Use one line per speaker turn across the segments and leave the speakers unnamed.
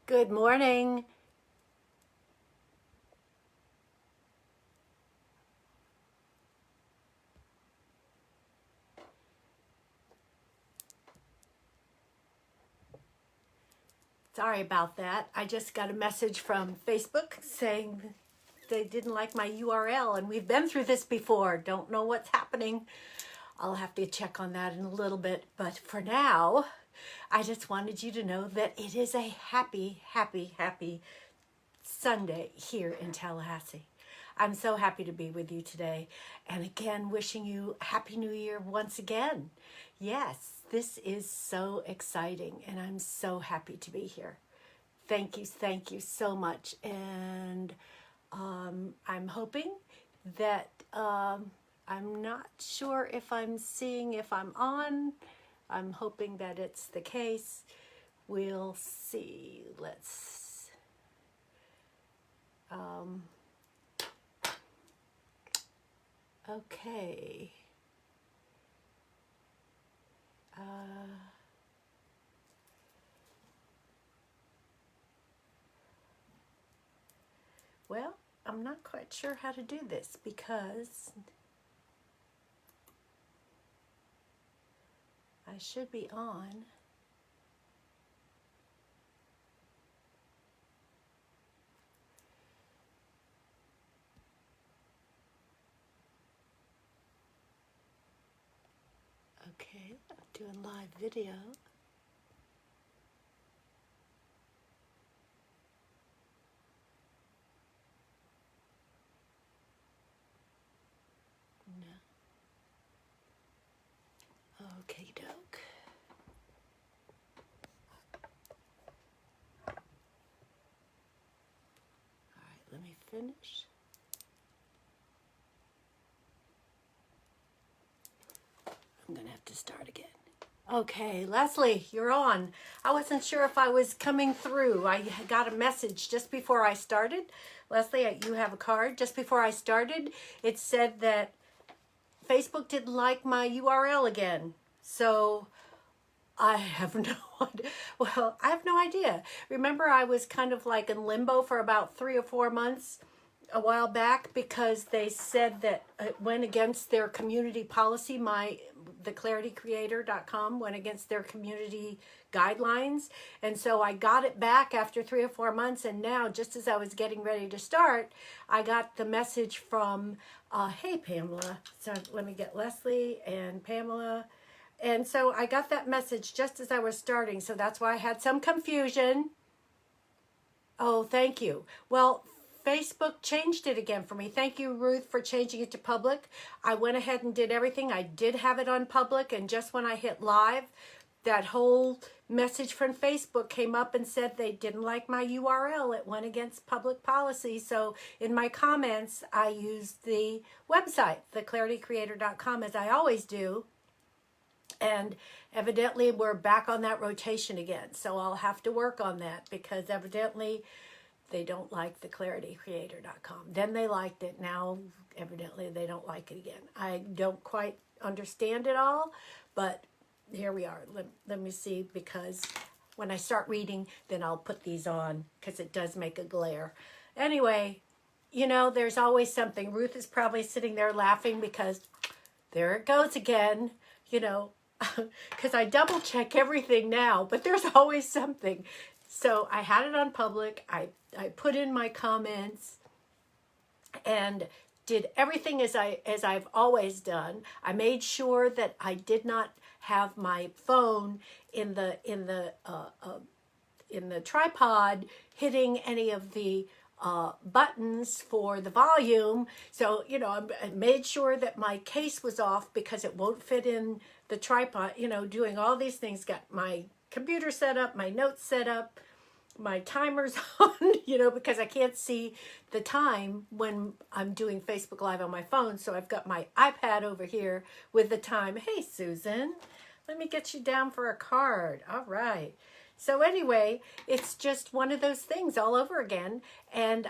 Good morning. Sorry about that. I just got a message from Facebook saying they didn't like my URL, and we've been through this before. Don't know what's happening. I'll have to check on that in a little bit. But for now, I just wanted you to know that it is a happy, happy, happy Sunday here in Tallahassee. I'm so happy to be with you today. And again, wishing you a Happy New Year once again. Yes, this is so exciting, and I'm so happy to be here. Thank you so much. And I'm hoping that I'm not sure if I'm seeing if I'm on. I'm hoping that it's the case. We'll see. Let's okay. Well, I'm not quite sure how to do this because I should be on. Okay, I'm doing live video. No. Okay, doke. All right, let me finish. I'm gonna have to start again. Okay, Leslie, you're on. I wasn't sure if I was coming through. I got a message just before I started. Leslie, you have a card. Just before I started, it said that Facebook didn't like my URL again. So I have no idea. Well, I have no idea. Remember, I was kind of like in limbo for about 3 or 4 months a while back because they said that it went against their community policy. TheClarityCreator.com went against their community guidelines. And so I got it back after 3 or 4 months. And now, just as I was getting ready to start, I got the message from, hey, Pamela. So let me get Leslie and Pamela. And so I got that message just as I was starting. So that's why I had some confusion. Oh, thank you. Well, Facebook changed it again for me. Thank you, Ruth, for changing it to public. I went ahead and did everything. I did have it on public, and just when I hit live, that whole message from Facebook came up and said they didn't like my URL. It went against public policy. So in my comments, I used the website, theclaritycreator.com, as I always do. And evidently, we're back on that rotation again. So I'll have to work on that because evidently they don't like theclaritycreator.com. Then they liked it. Now, evidently, they don't like it again. I don't quite understand it all, but here we are. Let me see, because when I start reading, then I'll put these on because it does make a glare. Anyway, you know, there's always something. Ruth is probably sitting there laughing because there it goes again, you know, because I double check everything now, but there's always something. So I had it on public. I put in my comments and did everything as I've always done. I made sure that I did not have my phone in the tripod hitting any of the buttons for the volume. So, you know, I made sure that my case was off because it won't fit in the tripod, you know, doing all these things. Got my computer set up, my notes set up, my timer's on, you know, because I can't see the time when I'm doing Facebook Live on my phone. So I've got my iPad over here with the time. Hey, Susan, let me get you down for a card. All right. So anyway, it's just one of those things all over again. And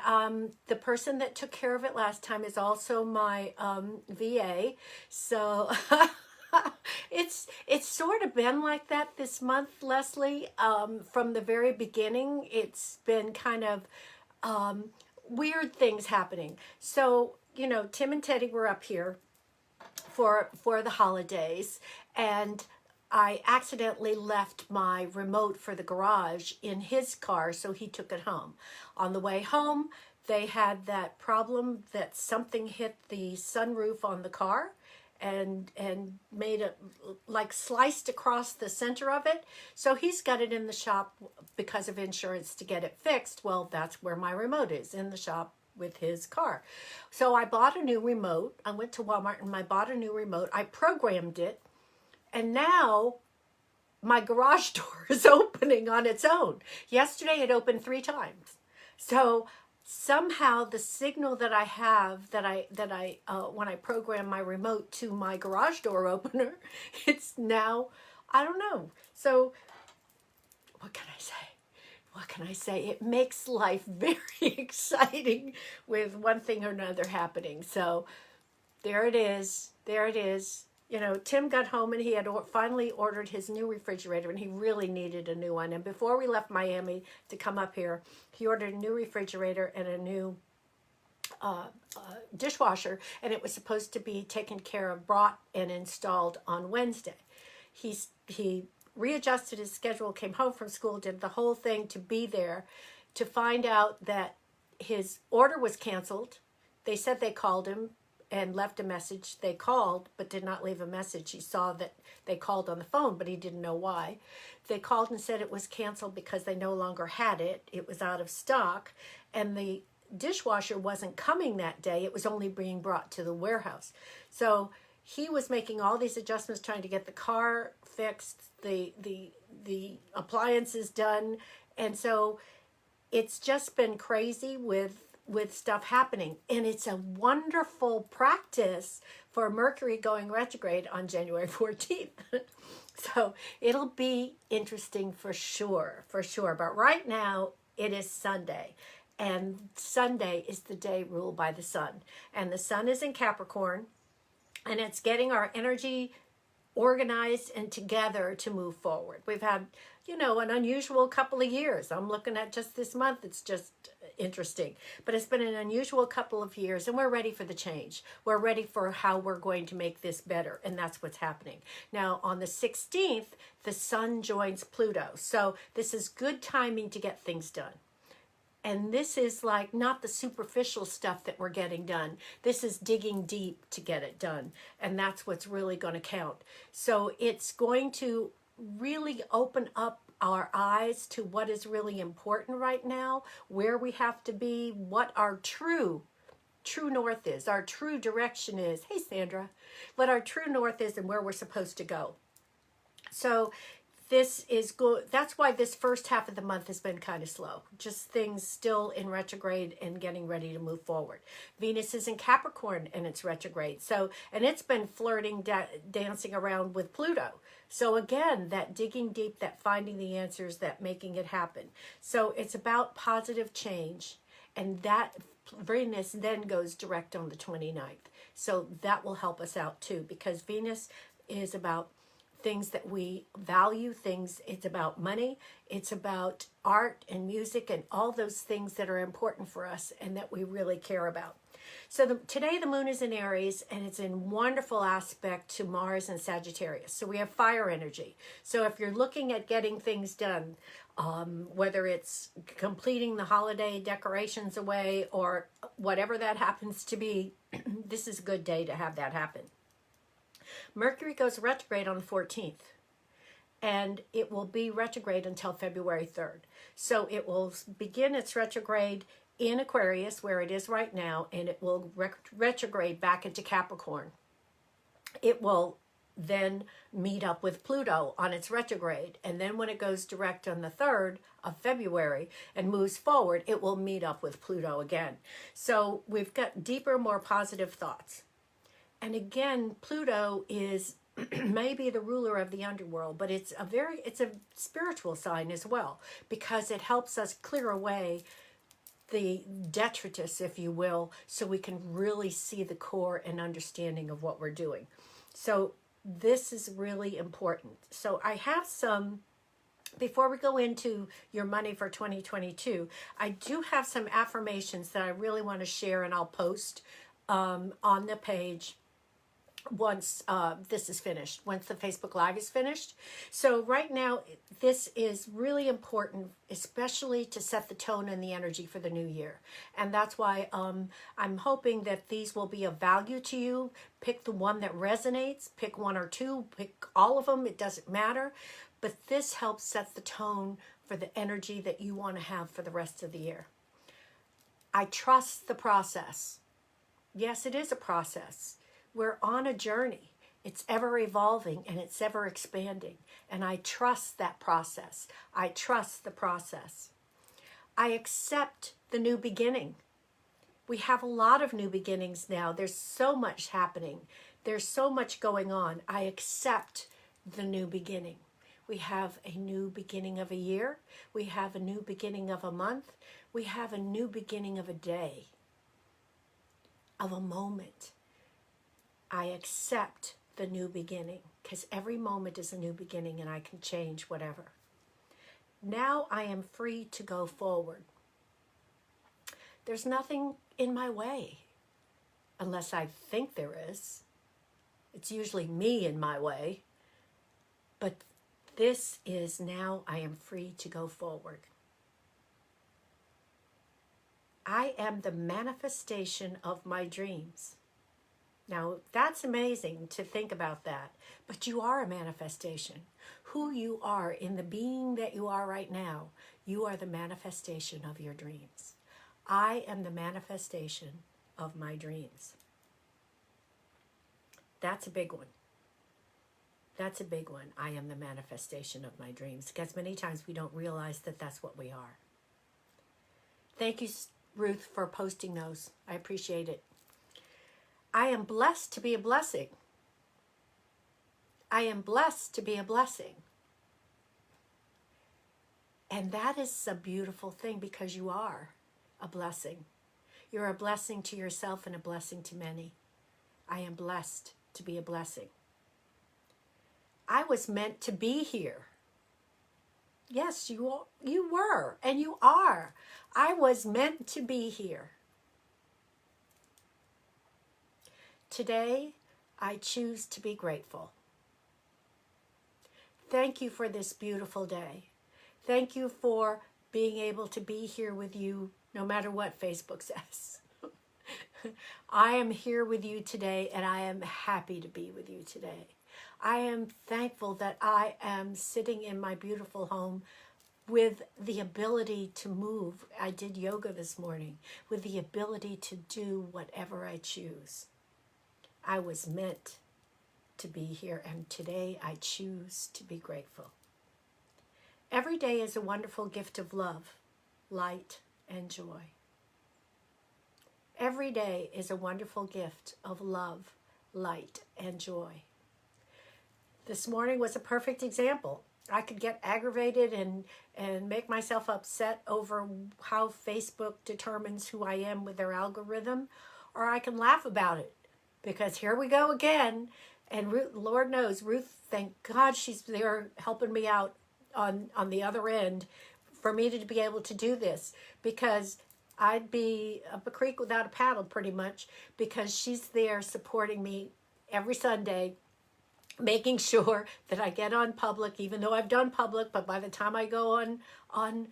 the person that took care of it last time is also my VA. So it's sort of been like that this month, Leslie. From the very beginning, it's been kind of weird things happening. So, you know, Tim and Teddy were up here for the holidays, and I accidentally left my remote for the garage in his car, so he took it home. On the way home, they had that problem that something hit the sunroof on the car and made it, like, sliced across the center of it. So he's got it in the shop because of insurance to get it fixed. Well, that's where my remote is, in the shop with his car. So I bought a new remote. I went to Walmart and I bought a new remote. I programmed it, and now my garage door is opening on its own. Yesterday it opened 3 times. So somehow the signal that I have, that I when I program my remote to my garage door opener, it's now, I don't know. So what can I say? What can I say? It makes life very exciting with one thing or another happening. So there it is. There it is. You know, Tim got home and he had finally ordered his new refrigerator, and he really needed a new one. And before we left Miami to come up here, he ordered a new refrigerator and a new dishwasher, and it was supposed to be taken care of, brought and installed on Wednesday. He readjusted his schedule, came home from school, did the whole thing to be there, to find out that his order was canceled. They said they called him and left a message. They called but did not leave a message. He saw that they called on the phone, but he didn't know why. They called and said it was canceled because they no longer had it. It was out of stock, and the dishwasher wasn't coming that day. It was only being brought to the warehouse. So he was making all these adjustments, trying to get the car fixed, the appliances done. And so it's just been crazy with stuff happening. And it's a wonderful practice for Mercury going retrograde on January 14th. So it'll be interesting for sure, for sure. But right now it is Sunday, and Sunday is the day ruled by the sun. And the sun is in Capricorn, and it's getting our energy organized and together to move forward. We've had, you know, an unusual couple of years. I'm looking at just this month. It's just interesting. But it's been an unusual couple of years, and we're ready for the change. We're ready for how we're going to make this better, and that's what's happening. Now, on the 16th, the sun joins Pluto. So this is good timing to get things done. And this is like not the superficial stuff that we're getting done. This is digging deep to get it done. And that's what's really going to count. So it's going to really open up our eyes to what is really important right now, where we have to be, what our true north is, our true direction is. Hey, Sandra. What our true north is and where we're supposed to go. So this is good. That's why this first half of the month has been kind of slow. Just things still in retrograde and getting ready to move forward. Venus is in Capricorn and it's retrograde. So, and it's been flirting, dancing around with Pluto. So again, that digging deep, that finding the answers, that making it happen. So it's about positive change. And that Venus then goes direct on the 29th. So that will help us out too, because Venus is about things that we value, things, it's about money, it's about art and music and all those things that are important for us and that we really care about. So today the moon is in Aries, and it's in wonderful aspect to Mars and Sagittarius. So we have fire energy. So if you're looking at getting things done, whether it's completing the holiday decorations away or whatever that happens to be, this is a good day to have that happen. Mercury goes retrograde on the 14th, and it will be retrograde until February 3rd. So it will begin its retrograde in Aquarius, where it is right now, and it will retrograde back into Capricorn. It will then meet up with Pluto on its retrograde, and then when it goes direct on the 3rd of February and moves forward, it will meet up with Pluto again. So we've got deeper, more positive thoughts. And again, Pluto is maybe the ruler of the underworld, but it's a spiritual sign as well, because it helps us clear away the detritus, if you will, so we can really see the core and understanding of what we're doing. So This is really important. So I have some, before we go into your money for 2022, I do have some affirmations that I really want to share, and I'll post on the page once this is finished, once the Facebook Live is finished. So right now, this is really important, especially to set the tone and the energy for the new year. And that's why I'm hoping that these will be of value to you. Pick the one that resonates, pick one or two, pick all of them, it doesn't matter. But this helps set the tone for the energy that you want to have for the rest of the year. I trust the process. Yes, it is a process. We're on a journey. It's ever evolving and it's ever expanding. And I trust that process. I trust the process. I accept the new beginning. We have a lot of new beginnings now. There's so much happening. There's so much going on. I accept the new beginning. We have a new beginning of a year. We have a new beginning of a month. We have a new beginning of a day, of a moment. I accept the new beginning because every moment is a new beginning and I can change whatever. Now I am free to go forward. There's nothing in my way unless I think there is. It's usually me in my way. But this is now I am free to go forward. I am the manifestation of my dreams. Now, that's amazing to think about that, but you are a manifestation. Who you are in the being that you are right now, you are the manifestation of your dreams. I am the manifestation of my dreams. That's a big one. That's a big one. I am the manifestation of my dreams, because many times we don't realize that that's what we are. Thank you, Ruth, for posting those. I appreciate it. I am blessed to be a blessing. I am blessed to be a blessing. And that is a beautiful thing because you are a blessing. You're a blessing to yourself and a blessing to many. I am blessed to be a blessing. I was meant to be here. Yes, you were and you are. I was meant to be here. Today, I choose to be grateful. Thank you for this beautiful day. Thank you for being able to be here with you, no matter what Facebook says. I am here with you today, and I am happy to be with you today. I am thankful that I am sitting in my beautiful home with the ability to move. I did yoga this morning, with the ability to do whatever I choose. I was meant to be here, and today I choose to be grateful. Every day is a wonderful gift of love, light, and joy. Every day is a wonderful gift of love, light, and joy. This morning was a perfect example. I could get aggravated and make myself upset over how Facebook determines who I am with their algorithm, or I can laugh about it. Because here we go again, and Ruth, Lord knows, Ruth, thank God she's there helping me out on the other end for me to be able to do this, because I'd be up a creek without a paddle pretty much, because she's there supporting me every Sunday, making sure that I get on public, even though I've done public, but by the time I go on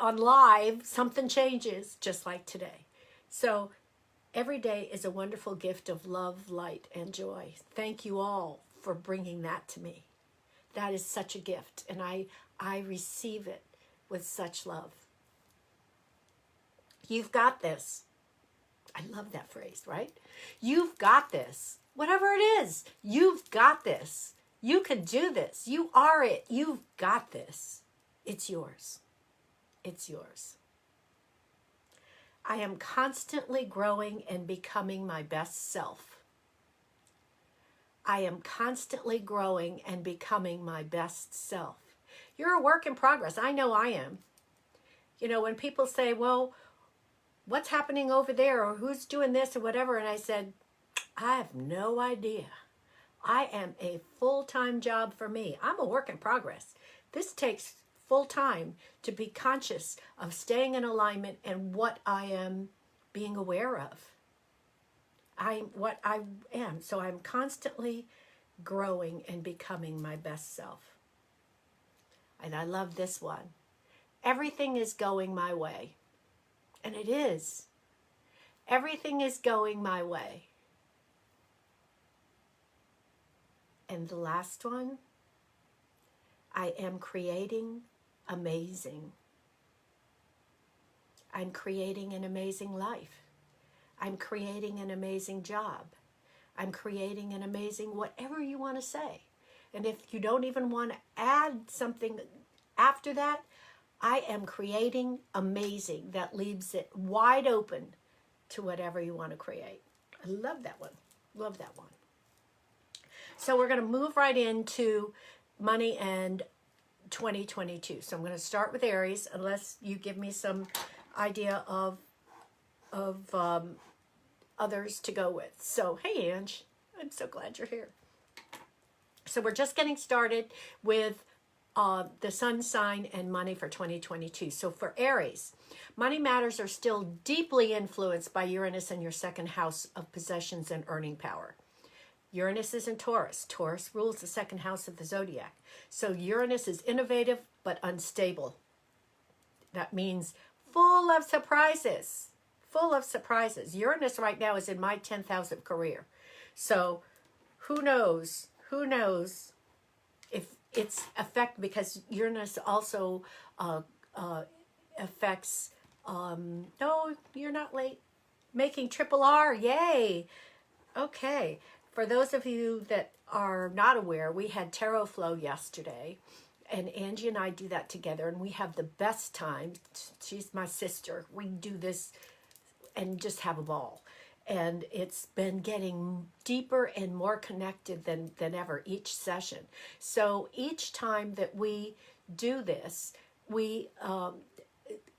live, something changes, just like today. So every day is a wonderful gift of love, light, and joy. Thank you all for bringing that to me. That is such a gift, and I receive it with such love. You've got this. I love that phrase, right? You've got this. Whatever it is, you've got this. You can do this. You are it. You've got this. It's yours. It's yours. I am constantly growing and becoming my best self. I am constantly growing and becoming my best self. You're a work in progress. I know I am. You know, when people say, well, what's happening over there, or who's doing this or whatever, and I said, I have no idea. I am a full-time job for me. I'm a work in progress. This takes full time to be conscious of staying in alignment and what I am being aware of. What I am. So I'm constantly growing and becoming my best self. And I love this one. Everything is going my way. And it is. Everything is going my way. And the last one, I am creating amazing. I'm creating an amazing life. I'm creating an amazing job. I'm creating an amazing whatever you want to say. And if you don't even want to add something after that, I am creating amazing. That leaves it wide open to whatever you want to create. I love that one. Love that one. So we're going to move right into money and 2022. So I'm going to start with Aries, unless you give me some idea of others to go with. So, hey, Ange, I'm so glad you're here. So we're just getting started with the sun sign and money for 2022. So for Aries, money matters are still deeply influenced by Uranus in your second house of possessions and earning power. Uranus is in Taurus. Taurus rules the second house of the zodiac. So Uranus is innovative but unstable. That means full of surprises. Full of surprises. Uranus right now is in my 10th house of career. So who knows? Who knows if it's affected, because Uranus also affects, no, you're not late. Making triple R, yay. Okay. For those of you that are not aware, we had Tarot Flow yesterday, and Angie and I do that together, and we have the best time. She's my sister. We do this and just have a ball. And it's been getting deeper and more connected than ever each session. So each time that we do this,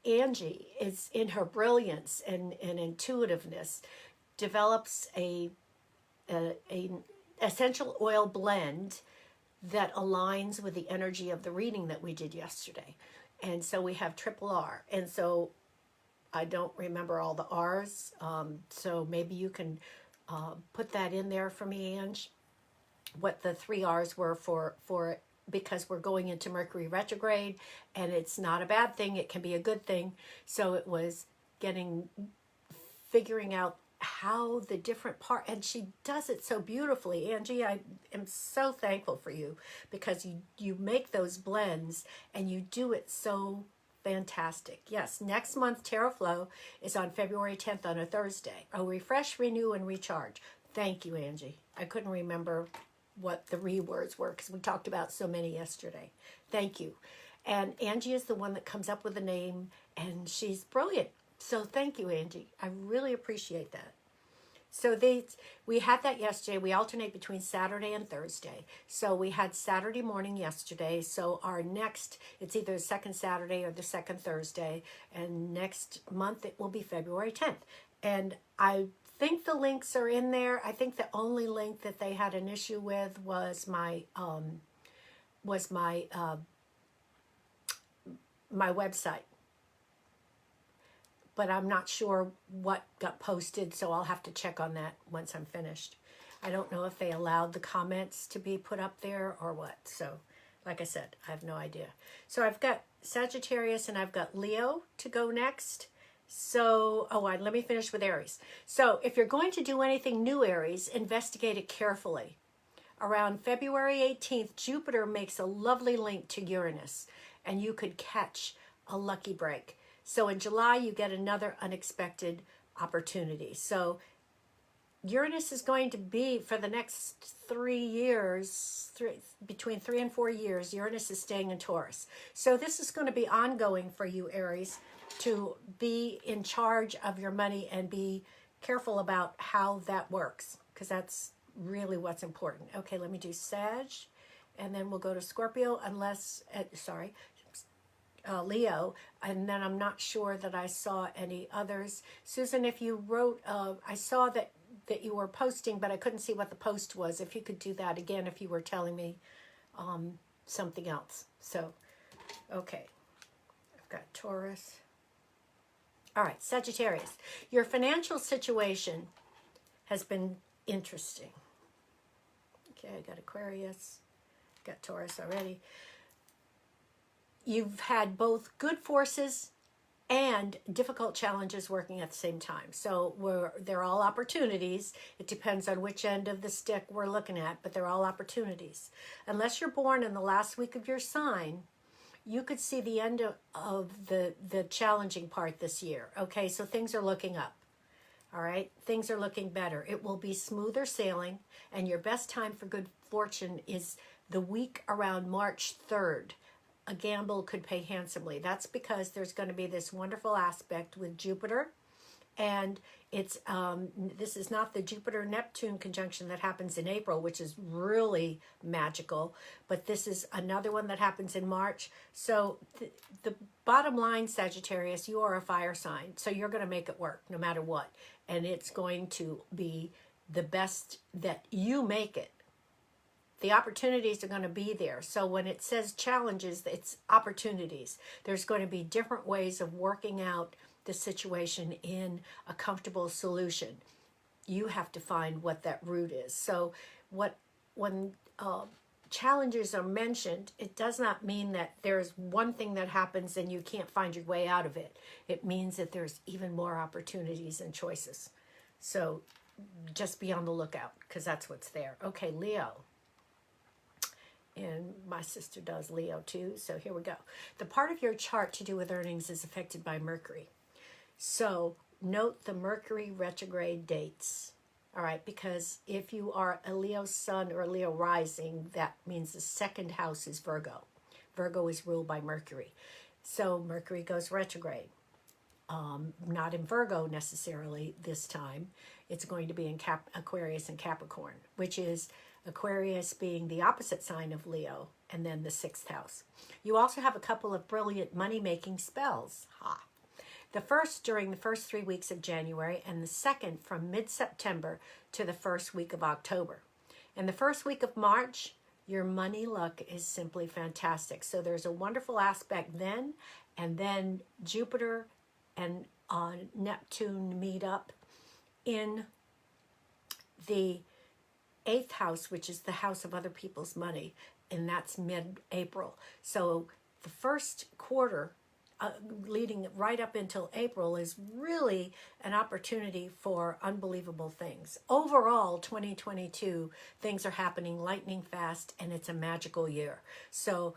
Angie is in her brilliance and intuitiveness, develops an essential oil blend that aligns with the energy of the reading that we did yesterday. And so we have triple R. And so I don't remember all the R's, so maybe you can put that in there for me, Ange, what the 3 R's were for because we're going into Mercury retrograde, and it's not a bad thing, it can be a good thing. So it was figuring out how the different part, and she does it so beautifully. Angie, I am so thankful for you, because you make those blends and you do it so fantastic. Yes, next month Tarot Flow is on February 10th on a Thursday. Oh, refresh, renew, and recharge. Thank you, Angie. I couldn't remember what the words were because we talked about so many yesterday. Thank you. And Angie is the one that comes up with the name, and she's brilliant. So thank you, Angie. I really appreciate that. So we had that yesterday. We alternate between Saturday and Thursday. So we had Saturday morning yesterday. So our next, it's either the second Saturday or the second Thursday. And next month it will be February 10th. And I think the links are in there. I think the only link that they had an issue with was my website. But I'm not sure what got posted, so I'll have to check on that once I'm finished. I don't know if they allowed the comments to be put up there or what. So, like I said, I have no idea. So I've got Sagittarius and I've got Leo to go next. So, let me finish with Aries. So if you're going to do anything new, Aries, investigate it carefully. Around February 18th, Jupiter makes a lovely link to Uranus, and you could catch a lucky break. So in July, you get another unexpected opportunity. So Uranus is going to be, for the next 3 years, between 3 and 4 years, Uranus is staying in Taurus. So this is going to be ongoing for you, Aries, to be in charge of your money and be careful about how that works, because that's really what's important. Okay, let me do Sag, and then we'll go to Scorpio, Leo, and then I'm not sure that I saw any others. Susan, if you wrote, I saw that that you were posting, but I couldn't see what the post was. If you could do that again, if you were telling me something else. So, okay. I've got Taurus. All right, Sagittarius. Your financial situation has been interesting. Okay, I got Aquarius. Got Taurus already. You've had both good forces and difficult challenges working at the same time. So they're all opportunities. It depends on which end of the stick we're looking at, but they're all opportunities. Unless you're born in the last week of your sign, you could see the end of the challenging part this year. Okay, so things are looking up. All right, things are looking better. It will be smoother sailing, and your best time for good fortune is the week around March 3rd. A gamble could pay handsomely. That's because there's going to be this wonderful aspect with Jupiter, and it's this is not the Jupiter-Neptune conjunction that happens in April, which is really magical, but this is another one that happens in March. So the bottom line, Sagittarius, you are a fire sign, so you're going to make it work no matter what, and it's going to be the best that you make it. The opportunities are going to be there. So when it says challenges, it's opportunities. There's going to be different ways of working out the situation in a comfortable solution. You have to find what that route is. So when challenges are mentioned, it does not mean that there's one thing that happens and you can't find your way out of it. It means that there's even more opportunities and choices. So just be on the lookout, because that's what's there. Okay, Leo. And my sister does Leo too, so here we go. The part of your chart to do with earnings is affected by Mercury. So note the Mercury retrograde dates. All right, because if you are a Leo sun or a Leo rising, that means the second house is Virgo. Virgo is ruled by Mercury. So Mercury goes retrograde. Not in Virgo necessarily this time. It's going to be in Aquarius and Capricorn, which is Aquarius being the opposite sign of Leo, and then the 6th house. You also have a couple of brilliant money-making spells. The first during the first 3 weeks of January, and the second from mid-September to the first week of October. In the first week of March, your money luck is simply fantastic. So there's a wonderful aspect then, and then Jupiter and Neptune meet up in the 8th house, which is the house of other people's money, and that's mid-April. So the first quarter leading right up until April is really an opportunity for unbelievable things. Overall, 2022, things are happening lightning fast, and it's a magical year. So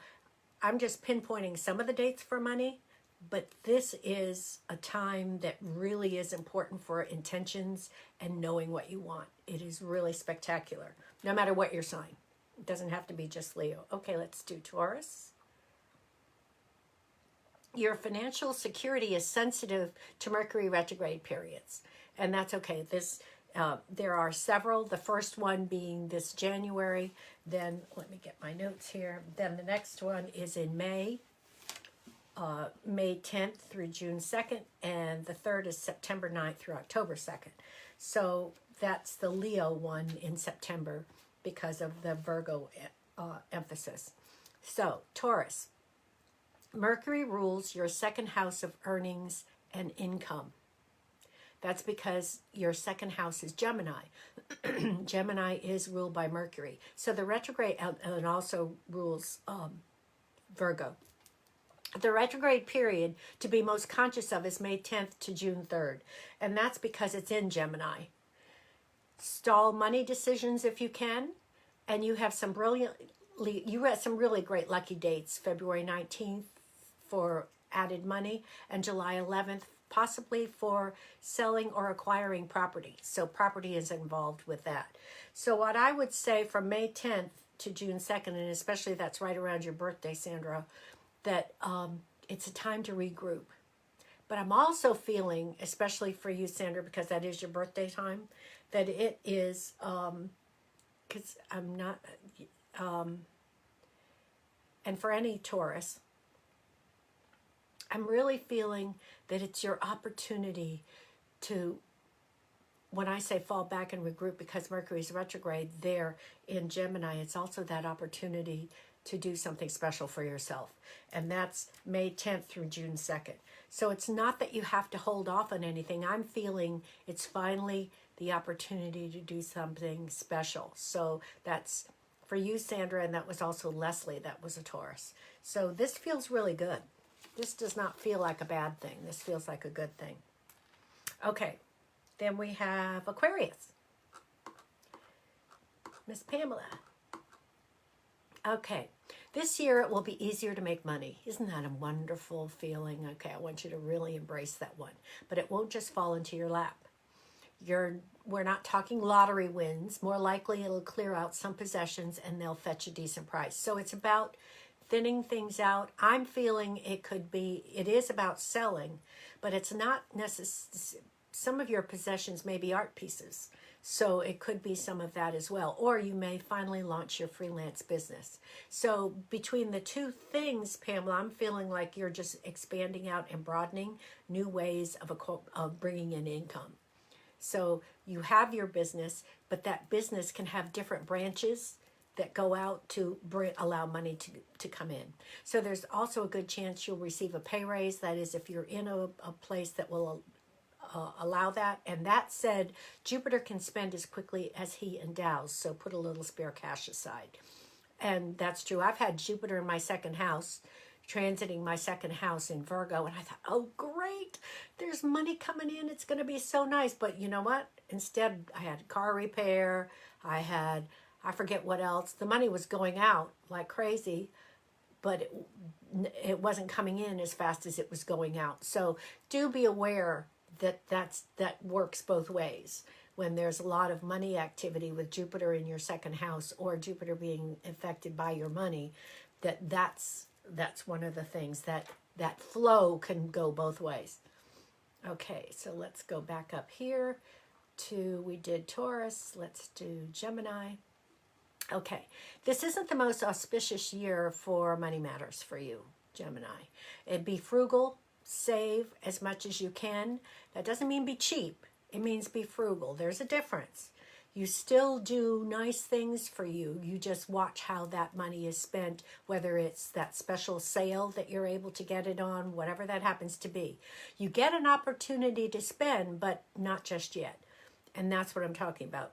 I'm just pinpointing some of the dates for money, but this is a time that really is important for intentions and knowing what you want. It is really spectacular, no matter what your sign. It doesn't have to be just Leo. Okay, let's do Taurus. Your financial security is sensitive to Mercury retrograde periods, and that's okay. There are several, the first one being this January, then let me get my notes here, then the next one is in May 10th through June 2nd, and the third is September 9th through October 2nd. So that's the Leo one in September because of the Virgo emphasis. So Taurus, Mercury rules your second house of earnings and income. That's because your second house is Gemini. Gemini is ruled by Mercury. So the retrograde and also rules Virgo. The retrograde period to be most conscious of is May 10th to June 3rd. And that's because it's in Gemini. Stall money decisions if you can. And you have some really great lucky dates. February 19th for added money, and July 11th possibly for selling or acquiring property. So property is involved with that. So what I would say from May 10th to June 2nd, and especially that's right around your birthday, Sandra, that it's a time to regroup. But I'm also feeling, especially for you, Sandra, because that is your birthday time, that it is, because I'm not, and for any Taurus, I'm really feeling that it's your opportunity to when I say fall back and regroup, because Mercury's retrograde there in Gemini, it's also that opportunity to do something special for yourself. And that's May 10th through June 2nd. So it's not that you have to hold off on anything. I'm feeling it's finally the opportunity to do something special. So that's for you, Sandra, and that was also Leslie, that was a Taurus. So this feels really good. This does not feel like a bad thing. This feels like a good thing. Okay, then we have Aquarius. Miss Pamela. Okay, this year it will be easier to make money. Isn't that a wonderful feeling? Okay, I want you to really embrace that one. But it won't just fall into your lap. We're not talking lottery wins. More likely it'll clear out some possessions and they'll fetch a decent price. So it's about thinning things out. I'm feeling it is about selling, but it's not necessarily, some of your possessions may be art pieces. So it could be some of that as well. Or you may finally launch your freelance business. So between the two things, Pamela, I'm feeling like you're just expanding out and broadening new ways of bringing in income. So you have your business, but that business can have different branches that go out to allow money to come in. So there's also a good chance you'll receive a pay raise. That is, if you're in a place that will allow that. And that said, Jupiter can spend as quickly as he endows, so put a little spare cash aside. And that's true. I've had Jupiter in my second house, transiting my second house in Virgo, and I thought, oh great, there's money coming in, it's going to be so nice. But you know what? Instead, I had car repair, I forget what else. The money was going out like crazy, but it wasn't coming in as fast as it was going out. So do be aware that works both ways. When there's a lot of money activity with Jupiter in your second house, or Jupiter being affected by your money, that's one of the things that flow can go both ways. Okay, so let's go back up here we did Taurus, let's do Gemini. Okay, this isn't the most auspicious year for money matters for you, Gemini. Be frugal, save as much as you can. That doesn't mean be cheap. It means be frugal. There's a difference. You still do nice things for you. You just watch how that money is spent, whether it's that special sale that you're able to get it on, whatever that happens to be. You get an opportunity to spend, but not just yet. And that's what I'm talking about.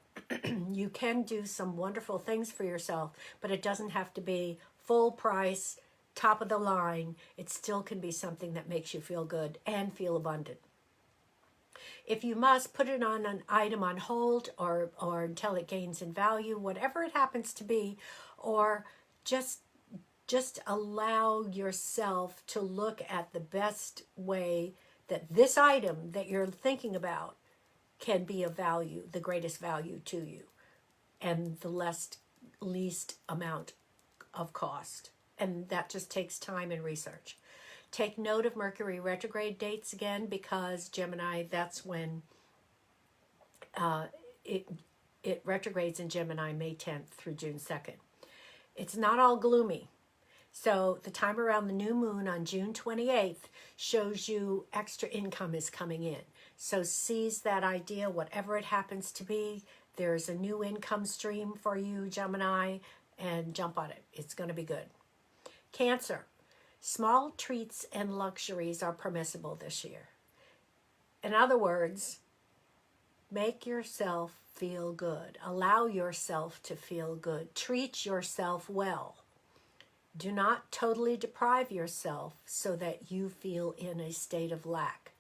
You can do some wonderful things for yourself, but it doesn't have to be full price, top of the line. It still can be something that makes you feel good and feel abundant. If you must, put it on an item on hold or until it gains in value, whatever it happens to be, or just allow yourself to look at the best way that this item that you're thinking about can be of value, the greatest value to you, and the least amount of cost. And that just takes time and research. Take note of Mercury retrograde dates again, because Gemini, that's when it retrogrades in Gemini May 10th through June 2nd. It's not all gloomy. So the time around the new moon on June 28th shows you extra income is coming in. So seize that idea, whatever it happens to be. There's a new income stream for you, Gemini, and jump on it. It's going to be good. Cancer. Small treats and luxuries are permissible this year. In other words, make yourself feel good. Allow yourself to feel good. Treat yourself well. Do not totally deprive yourself so that you feel in a state of lack.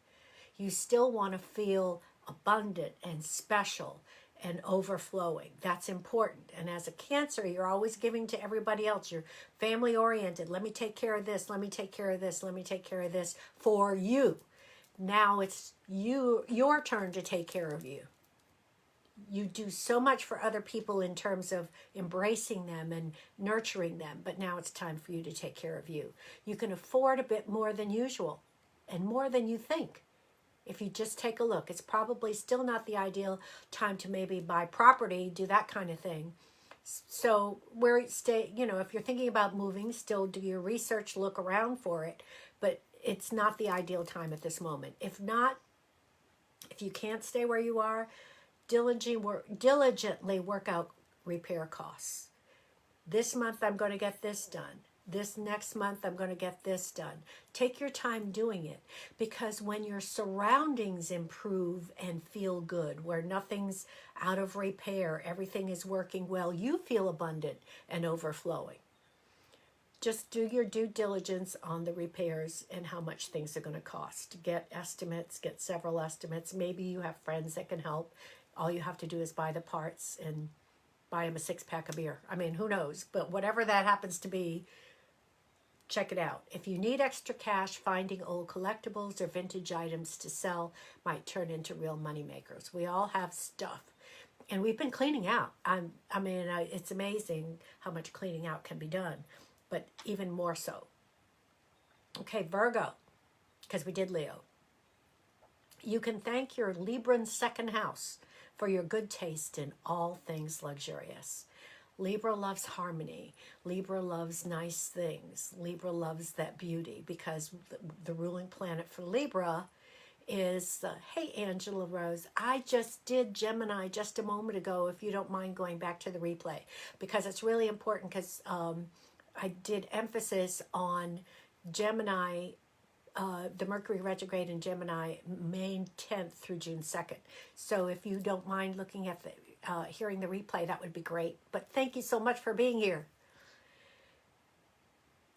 You still want to feel abundant and special and overflowing. That's important. And as a Cancer, you're always giving to everybody else. You're family oriented. Let me take care of this. Let me take care of this. Let me take care of this for you. Now it's your turn to take care of you. You do so much for other people in terms of embracing them and nurturing them, but now it's time for you to take care of you. You can afford a bit more than usual and more than you think. If you just take a look, it's probably still not the ideal time to maybe buy property, do that kind of thing. So if you're thinking about moving, still do your research, look around for it, but it's not the ideal time at this moment. If not, if you can't stay where you are, diligently work out repair costs. This month I'm going to get this done. This next month I'm going to get this done. Take your time doing it, because when your surroundings improve and feel good, where nothing's out of repair, everything is working well, you feel abundant and overflowing. Just do your due diligence on the repairs and how much things are going to cost. Get estimates, get several estimates. Maybe you have friends that can help. All you have to do is buy the parts and buy them a 6-pack of beer. I mean, who knows? But whatever that happens to be, check it out. If you need extra cash, finding old collectibles or vintage items to sell might turn into real money makers. We all have stuff. And we've been cleaning out. It's amazing how much cleaning out can be done, but even more so. Okay, Virgo, because we did Leo. You can thank your Libran second house for your good taste in all things luxurious. Libra loves harmony. Libra loves nice things. Libra loves that beauty, because the ruling planet for Libra is, hey, Angela Rose, I just did Gemini just a moment ago, if you don't mind going back to the replay, because it's really important, because I did emphasis on Gemini, the Mercury retrograde in Gemini, May 10th through June 2nd. So if you don't mind looking at the hearing the replay, that would be great. But thank you so much for being here.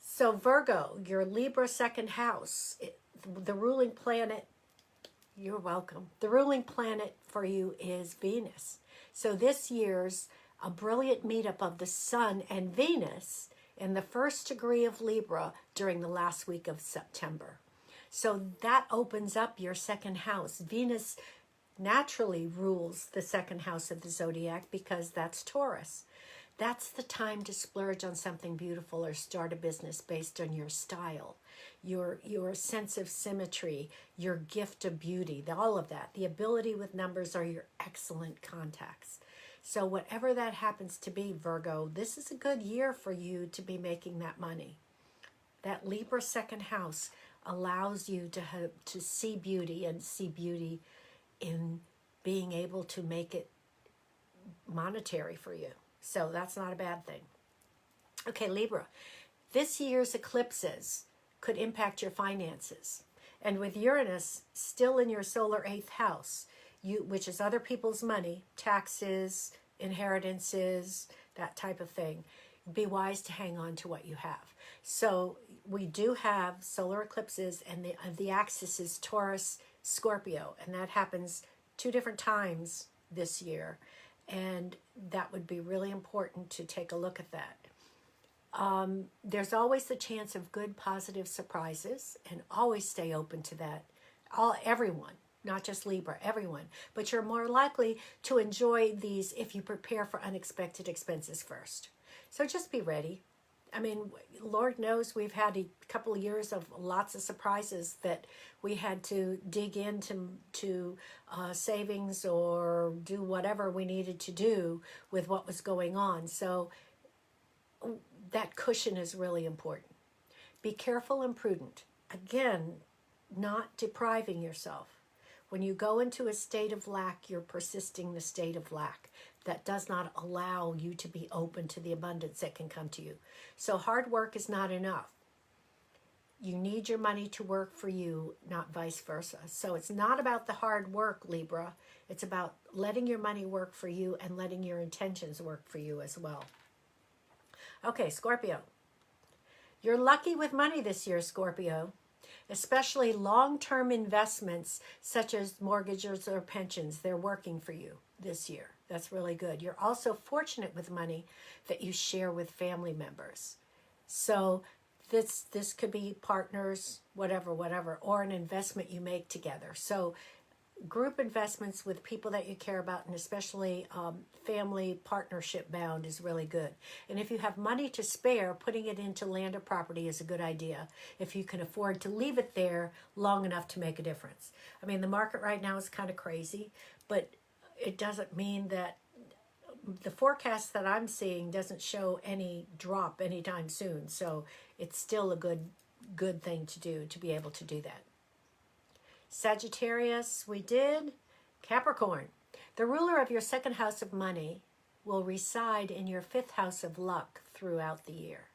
So Virgo, your Libra second house, the ruling planet, you're welcome. The ruling planet for you is Venus. So this year's a brilliant meetup of the Sun and Venus in the first degree of Libra during the last week of September. So that opens up your second house. Venus naturally rules the second house of the zodiac, because that's Taurus. That's the time to splurge on something beautiful or start a business based on your style, your sense of symmetry, your gift of beauty, all of that. The ability with numbers are your excellent contacts. So whatever that happens to be, Virgo, this is a good year for you to be making that money. That Libra second house allows you to see beauty, and see beauty in being able to make it monetary for you. So that's not a bad thing. Okay, Libra, this year's eclipses could impact your finances. And with Uranus still in your solar 8th house, which is other people's money, taxes, inheritances, that type of thing, be wise to hang on to what you have. So we do have solar eclipses, and the axis is Taurus, Scorpio, and that happens 2 different times this year, and that would be really important to take a look at that. There's always the chance of good, positive surprises, and always stay open to that. Everyone, not just Libra, everyone. But you're more likely to enjoy these if you prepare for unexpected expenses first. So just be ready. I mean, Lord knows we've had a couple of years of lots of surprises that we had to dig into savings or do whatever we needed to do with what was going on. So that cushion is really important. Be careful and prudent. Again, not depriving yourself. When you go into a state of lack, you're persisting the state of lack. That does not allow you to be open to the abundance that can come to you. So hard work is not enough. You need your money to work for you, not vice versa. So it's not about the hard work, Libra. It's about letting your money work for you and letting your intentions work for you as well. Okay, Scorpio. You're lucky with money this year, Scorpio. Especially long-term investments such as mortgages or pensions. They're working for you this year. That's really good. You're also fortunate with money that you share with family members. So this could be partners, whatever, or an investment you make together. So group investments with people that you care about, and especially family partnership bound, is really good. And if you have money to spare, putting it into land or property is a good idea if you can afford to leave it there long enough to make a difference. I mean, the market right now is kind of crazy, but it doesn't mean that the forecast that I'm seeing doesn't show any drop anytime soon. So it's still a good thing to do, to be able to do that. Sagittarius, we did. Capricorn. The ruler of your second house of money will reside in your fifth house of luck throughout the year.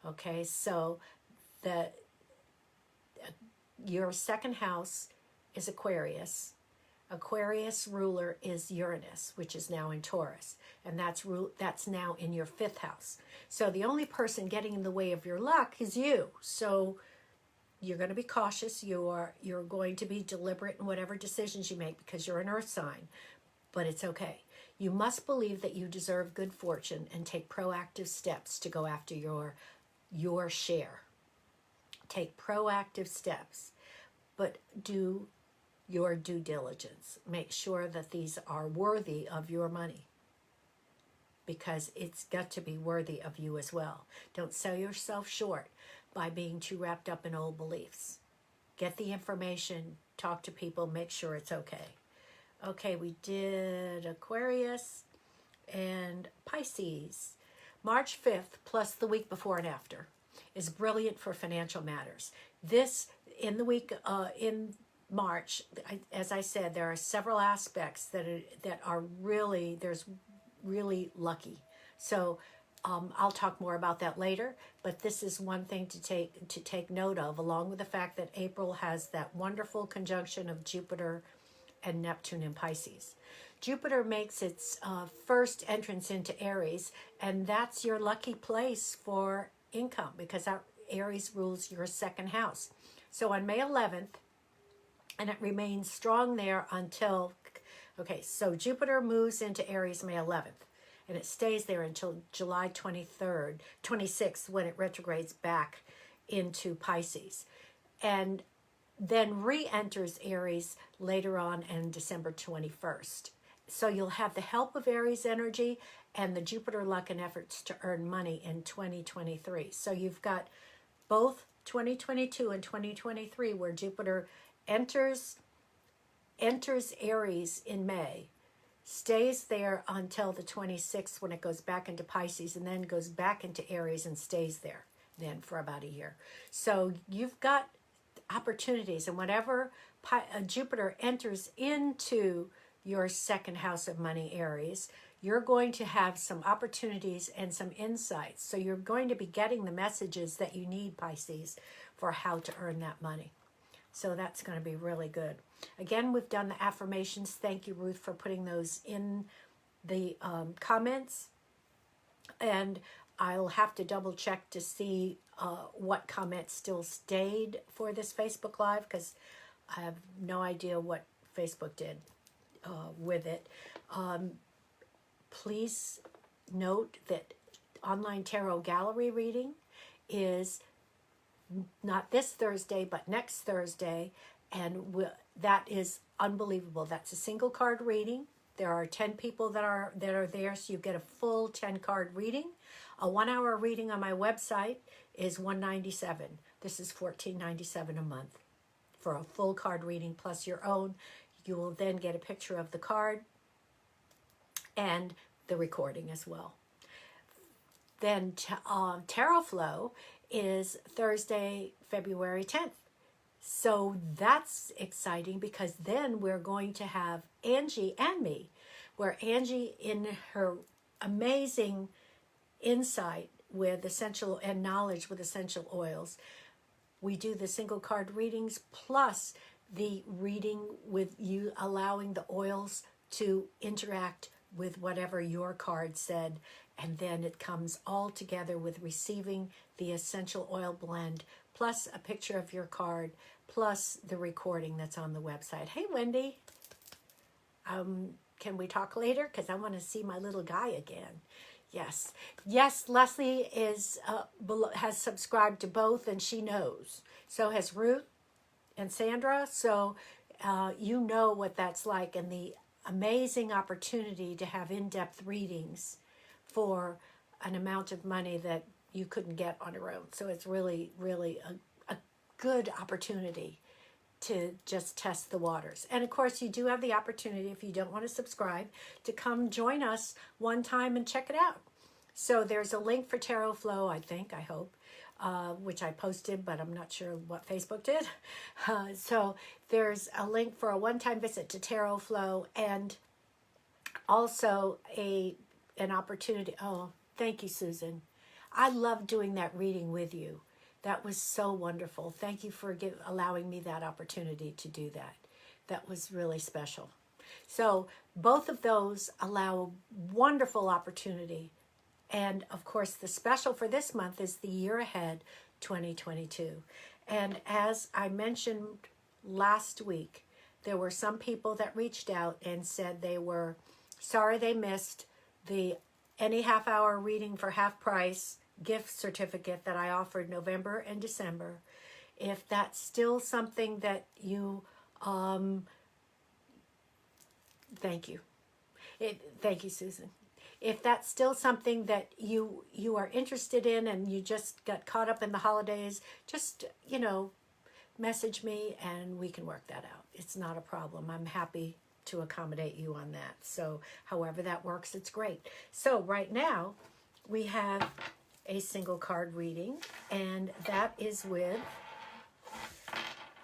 Okay, so the your second house is Aquarius. Aquarius ruler is Uranus, which is now in Taurus, and that's now in your fifth house. So the only person getting in the way of your luck is you. So you're going to be cautious. You're going to be deliberate in whatever decisions you make because you're an earth sign, but it's okay. You must believe that you deserve good fortune and take proactive steps to go after your share. Take proactive steps, but do your due diligence. Make sure that these are worthy of your money, because it's got to be worthy of you as well. Don't sell yourself short by being too wrapped up in old beliefs. Get the information, talk to people, make sure it's okay. Okay, we did Aquarius and Pisces. March 5th plus the week before and after is brilliant for financial matters. This, in the week, in March, as I said, there are several aspects that are really, there's really lucky. So I'll talk more about that later, but this is one thing to take note of, along with the fact that April has that wonderful conjunction of Jupiter and Neptune in Pisces. Jupiter makes its first entrance into Aries, and that's your lucky place for income, because Aries rules your second house. So on May 11th, and it remains strong there until, okay, so Jupiter moves into Aries May 11th, and it stays there until July 26th, when it retrogrades back into Pisces, and then re-enters Aries later on in December 21st. So you'll have the help of Aries energy and the Jupiter luck and efforts to earn money in 2023. So you've got both 2022 and 2023 where Jupiter enters Aries in May, stays there until the 26th when it goes back into Pisces, and then goes back into Aries and stays there then for about a year. So you've got opportunities, and whenever Jupiter enters into your second house of money, Aries, you're going to have some opportunities and some insights. So you're going to be getting the messages that you need, Pisces, for how to earn that money. So that's going to be really good. Again, we've done the affirmations. Thank you, Ruth, for putting those in the comments. And I'll have to double check to see what comments still stayed for this Facebook Live, because I have no idea what Facebook did with it. Please note that online tarot gallery reading is not this Thursday, but next Thursday, and that is unbelievable. That's a single card reading. There are 10 people that are there, so you get a full 10-card reading. A 1-hour reading on my website is $197. This is $14.97 a month for a full card reading plus your own. You will then get a picture of the card and the recording as well. Then Tarot Flow is Thursday, February 10th. So that's exciting, because then we're going to have Angie and me, where Angie, in her amazing insight with essential and knowledge with essential oils, we do the single card readings plus the reading with you, allowing the oils to interact with whatever your card said, and then it comes all together with receiving the essential oil blend plus a picture of your card plus the recording that's on the website. Hey, Wendy, can we talk later? Because I want to see my little guy again. Yes, Leslie has subscribed to both, and she knows. So has Ruth and Sandra. So you know what that's like, and the amazing opportunity to have in-depth readings for an amount of money that you couldn't get on your own. So it's really, really a good opportunity to just test the waters. And of course, you do have the opportunity, if you don't want to subscribe, to come join us one time and check it out. So there's a link for Tarot Flow, I hope, which I posted, but I'm not sure what Facebook did. So there's a link for a one-time visit to Tarot Flow, and also an opportunity. Oh, thank you, Susan. I love doing that reading with you. That was so wonderful. Thank you for allowing me that opportunity to do that. That was really special. So both of those allow a wonderful opportunity. And of course, the special for this month is the year ahead, 2022. And as I mentioned last week, there were some people that reached out and said they were sorry they missed the any half-hour reading for half price gift certificate that I offered November and December. If that's still something that you, thank you. Thank you, Susan. If that's still something that you are interested in and you just got caught up in the holidays, just, message me and we can work that out. It's not a problem. I'm happy to accommodate you on that. So however that works, it's great. So right now we have a single card reading, and that is with,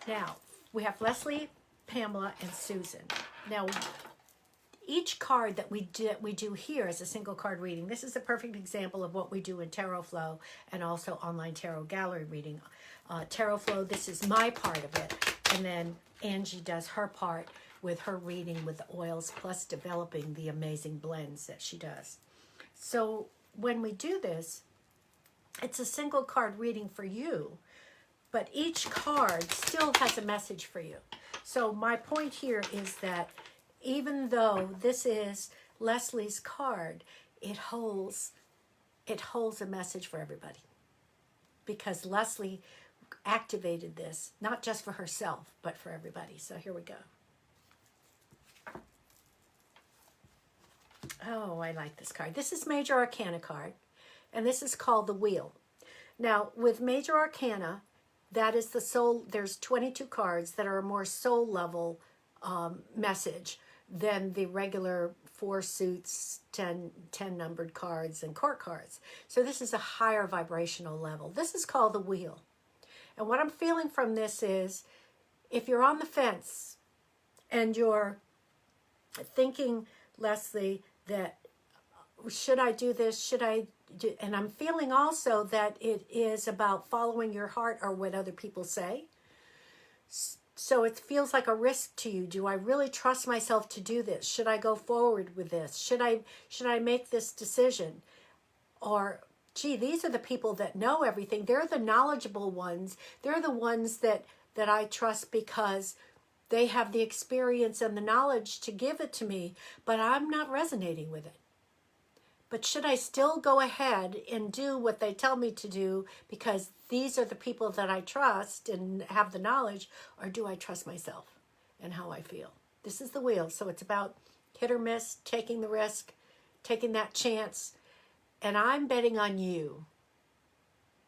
now we have Leslie, Pamela, and Susan. Now each card that we do here is a single card reading. This is a perfect example of what we do in Tarot Flow and also online tarot gallery reading. Tarot Flow, this is my part of it, and then Angie does her part with her reading with the oils plus developing the amazing blends that she does. So when we do this, it's a single card reading for you, but each card still has a message for you. So my point here is that even though this is Leslie's card, it holds a message for everybody, because Leslie activated this, not just for herself, but for everybody. So here we go. Oh, I like this card. This is Major Arcana card, and this is called the Wheel. Now, with Major Arcana, that is the soul. There's 22 cards that are a more soul level message than the regular 4 suits, 10 numbered cards, and court cards. So this is a higher vibrational level. This is called the Wheel. And what I'm feeling from this is, if you're on the fence and you're thinking, Leslie, that should I do this? Should I do? And I'm feeling also that it is about following your heart or what other people say. So it feels like a risk to you. Do I really trust myself to do this? Should I go forward with this? Should I make this decision? Or, gee, these are the people that know everything. They're the knowledgeable ones. They're the ones that I trust because they have the experience and the knowledge to give it to me, but I'm not resonating with it. But should I still go ahead and do what they tell me to do because these are the people that I trust and have the knowledge, or do I trust myself and how I feel? This is the Wheel. So it's about hit or miss, taking the risk, taking that chance. And I'm betting on you,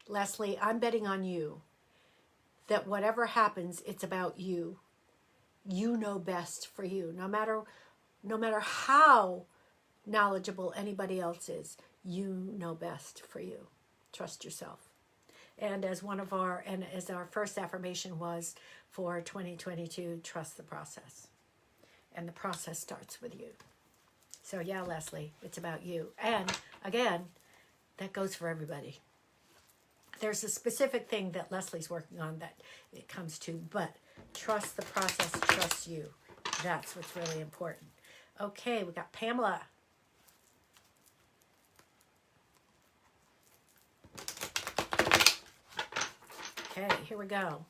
Leslie, I'm betting on you that whatever happens, it's about you. You know best for you. No matter how knowledgeable anybody else is, you know best for you. Trust yourself. And as our first affirmation was for 2022, trust the process. And the process starts with you. So yeah, Leslie, it's about you. And again, that goes for everybody. There's a specific thing that Leslie's working on that it comes to, but trust the process, trust you. That's what's really important. Okay, we got Pamela. Okay, here we go.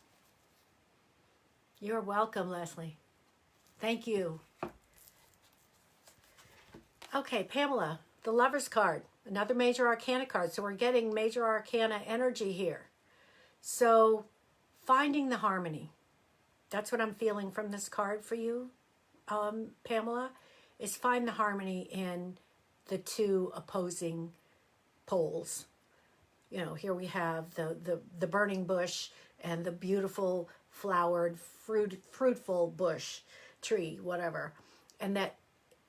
You're welcome, Leslie. Thank you. Okay, Pamela, the Lover's card, another Major Arcana card. So we're getting Major Arcana energy here. So finding the harmony. That's what I'm feeling from this card for you, Pamela, is find the harmony in the two opposing poles. You know, here we have the burning bush and the beautiful flowered, fruitful bush, tree, whatever. And that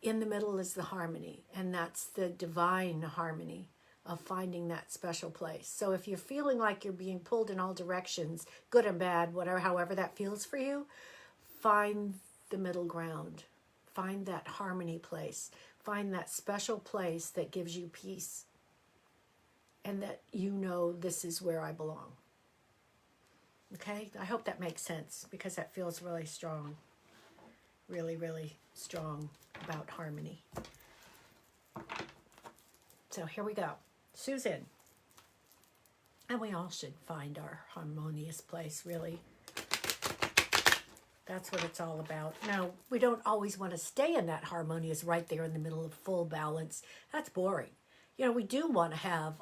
in the middle is the harmony. And that's the divine harmony of finding that special place. So if you're feeling like you're being pulled in all directions, good and bad, whatever, however that feels for you, find the middle ground. Find that harmony place. Find that special place that gives you peace. And that you know this is where I belong. Okay? I hope that makes sense because that feels really strong. Really, really strong about harmony. So here we go. Susan. And we all should find our harmonious place, really. That's what it's all about. Now, we don't always want to stay in that harmonious right there in the middle of full balance. That's boring. You know, we do want to have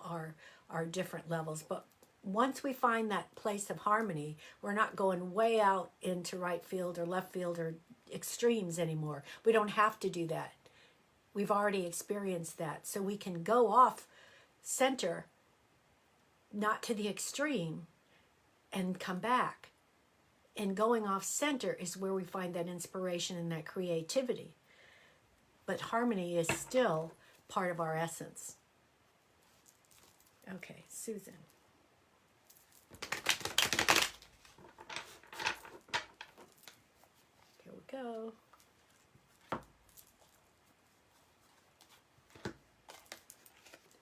our different levels, but once we find that place of harmony, we're not going way out into right field or left field or extremes anymore. We don't have to do that. We've already experienced that. So we can go off center, not to the extreme, and come back. And going off center is where we find that inspiration and that creativity. But harmony is still part of our essence. Okay, Susan. Here we go.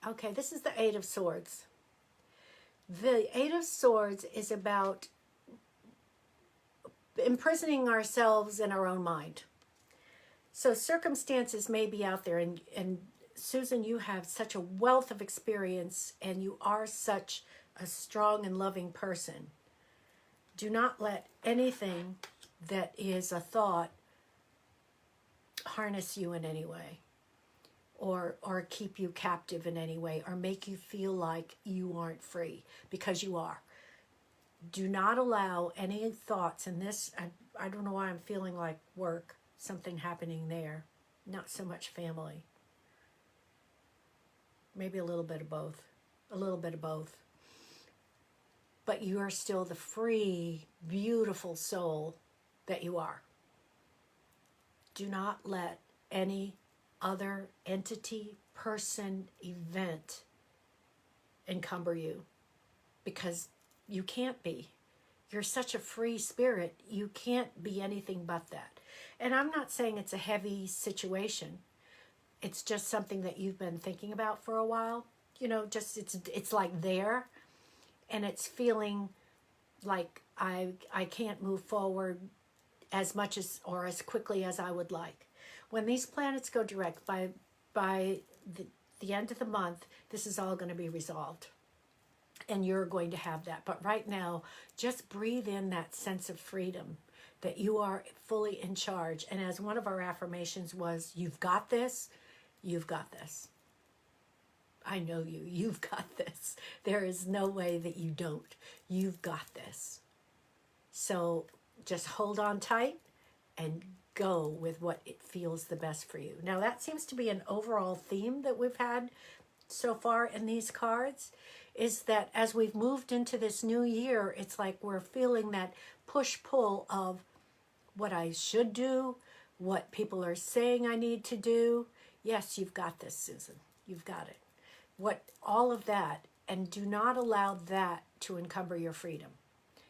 Okay, this is the Eight of Swords. The Eight of Swords is about imprisoning ourselves in our own mind. So circumstances may be out there, and Susan, you have such a wealth of experience, and you are such a strong and loving person. Do not let anything that is a thought harness you in any way, or keep you captive in any way, or make you feel like you aren't free, because you are. Do not allow any thoughts, and this, I don't know why I'm feeling like work, something happening there, not so much family. Maybe a little bit of both, But you are still the free, beautiful soul that you are. Do not let any other entity, person, event encumber you, because you can't be. You're such a free spirit. You can't be anything but that. And I'm not saying it's a heavy situation. It's just something that you've been thinking about for a while. You know, just it's like there, and it's feeling like I can't move forward as much as or as quickly as I would like. When these planets go direct by the end of the month, this is all going to be resolved. And you're going to have that. But right now, just breathe in that sense of freedom, that you are fully in charge. And as one of our affirmations was, you've got this, you've got this. I know you, you've got this. There is no way that you don't. You've got this. So just hold on tight and go with what it feels the best for you. Now that seems to be an overall theme that we've had so far in these cards, is that as we've moved into this new year, it's like we're feeling that push-pull of what I should do, what people are saying I need to do. Yes, you've got this, Susan. You've got it. All of that, and do not allow that to encumber your freedom.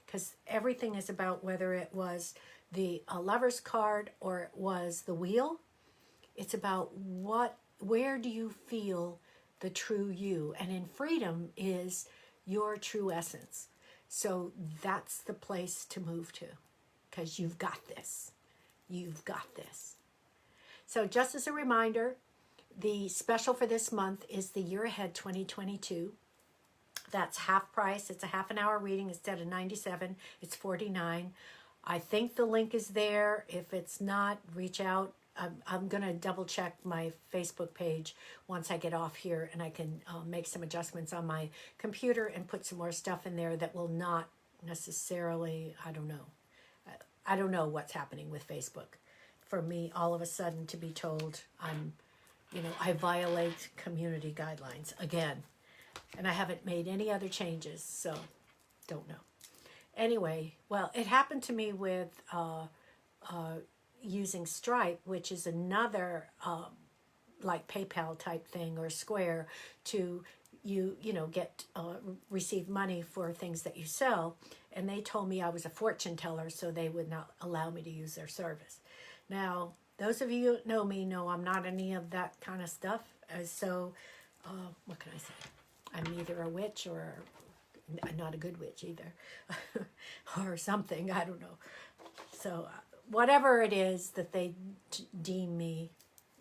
Because everything is about, whether it was the Lover's card or it was the Wheel, it's about where do you feel the true you, and in freedom is your true essence. So that's the place to move to, because you've got this. You've got this. So just as a reminder, the special for this month is the Year Ahead 2022. That's half price. It's a half an hour reading instead of $97. It's $49. I think the link is there. If it's not, reach out. I'm going to double check my Facebook page once I get off here, and I can make some adjustments on my computer and put some more stuff in there that will not necessarily, I don't know. I don't know what's happening with Facebook. For me, all of a sudden to be told I violate community guidelines again. And I haven't made any other changes, so don't know. Anyway, well, it happened to me with using Stripe, which is another like PayPal type thing, or Square, to get receive money for things that you sell. And they told me I was a fortune teller, so they would not allow me to use their service. Now, those of you who know me know I'm not any of that kind of stuff. So, what can I say? I'm neither a witch or not a good witch either, or something. I don't know. So, whatever it is that they deem me,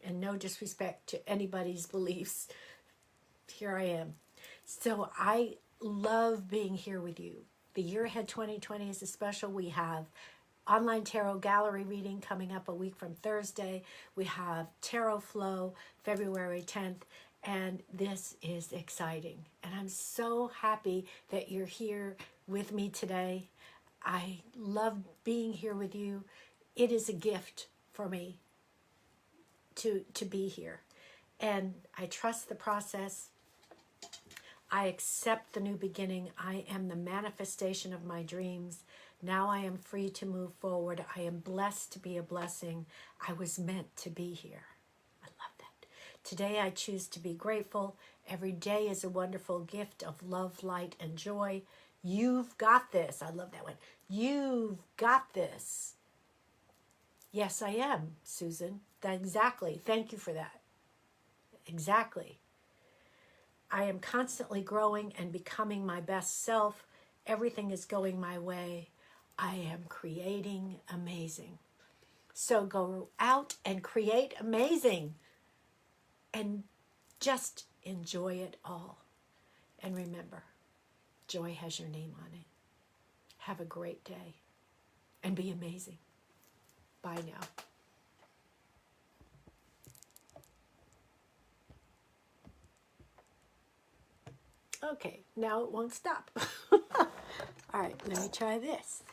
and no disrespect to anybody's beliefs, here I am. So I love being here with you. The year ahead 2020 is a special. We have online tarot gallery reading coming up a week from Thursday. We have Tarot Flow February 10th, and this is exciting. And I'm so happy that you're here with me today. I love being here with you. It is a gift for me to be here. And I trust the process. I accept the new beginning. I am the manifestation of my dreams. Now I am free to move forward. I am blessed to be a blessing. I was meant to be here. I love that. Today I choose to be grateful. Every day is a wonderful gift of love, light, and joy. You've got this. I love that one. You've got this. Yes, I am, Susan. Exactly. Thank you for that. Exactly. I am constantly growing and becoming my best self. Everything is going my way. I am creating amazing. So go out and create amazing and just enjoy it all. And remember, joy has your name on it. Have a great day and be amazing. Bye now. Okay, now it won't stop. All right, let me try this.